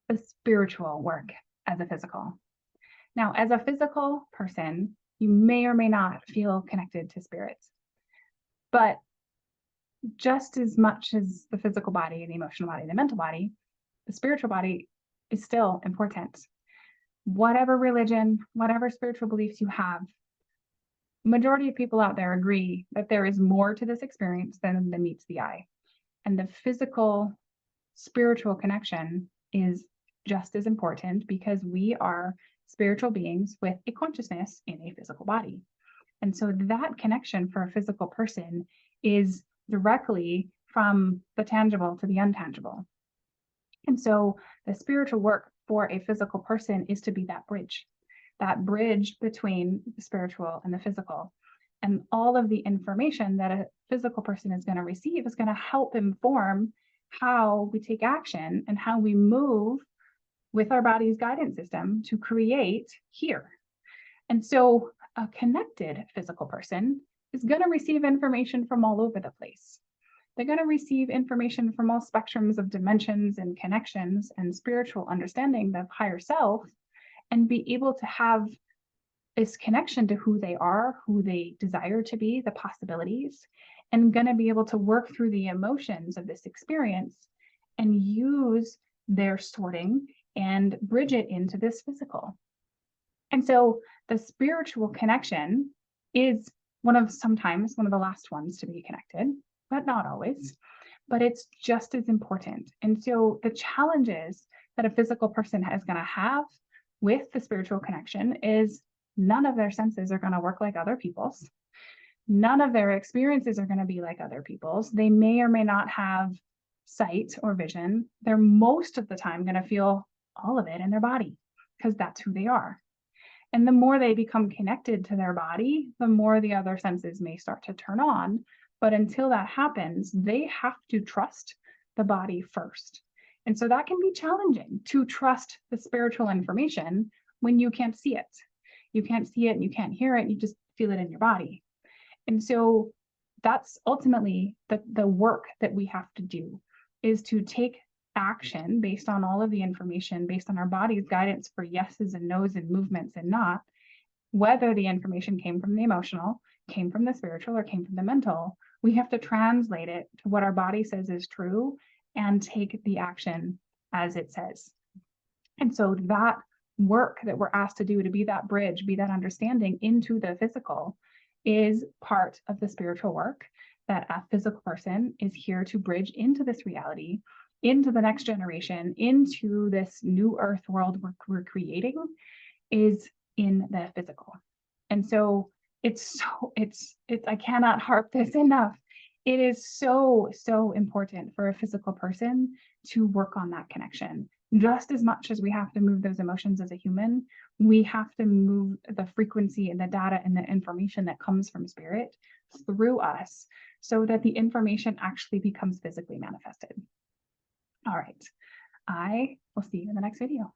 the spiritual work as a physical. Now, as a physical person, you may or may not feel connected to spirits, but just as much as the physical body, the emotional body, the mental body, the spiritual body is still important. Whatever religion, whatever spiritual beliefs you have, majority of people out there agree that there is more to this experience than meets the eye. And the physical spiritual connection is just as important because we are spiritual beings with a consciousness in a physical body. And so that connection for a physical person is directly from the tangible to the intangible. And so the spiritual work for a physical person is to be that bridge between the spiritual and the physical. And all of the information that a physical person is going to receive is going to help inform how we take action and how we move with our body's guidance system to create here. And so a connected physical person is going to receive information from all over the place. They're going to receive information from all spectrums of dimensions and connections and spiritual understanding of higher self, and be able to have this connection to who they are, who they desire to be, the possibilities, and going to be able to work through the emotions of this experience and use their sorting and bridge it into this physical. And so the spiritual connection is sometimes one of the last ones to be connected, but not always, but it's just as important. And so the challenges that a physical person is going to have with the spiritual connection is none of their senses are going to work like other people's. None of their experiences are going to be like other people's. They may or may not have sight or vision. They're most of the time going to feel all of it in their body because that's who they are. And the more they become connected to their body, the more the other senses may start to turn on. But until that happens, they have to trust the body first. And so that can be challenging to trust the spiritual information when you can't see it. You can't see it and you can't hear it. You just feel it in your body. And so that's ultimately the work that we have to do, is to take action based on all of the information, based on our body's guidance for yeses and nos and movements and not, whether the information came from the emotional, came from the spiritual, or came from the mental. We have to translate it to what our body says is true and take the action as it says. And so that work that we're asked to do, to be that bridge, be that understanding into the physical, is part of the spiritual work that a physical person is here to bridge into this reality, into the next generation, into this new earth world we're creating, is in the physical. And so I cannot harp this enough. It is so important for a physical person to work on that connection. Just as much as we have to move those emotions as a human, we have to move the frequency and the data and the information that comes from spirit through us so that the information actually becomes physically manifested. All right. I will see you in the next video.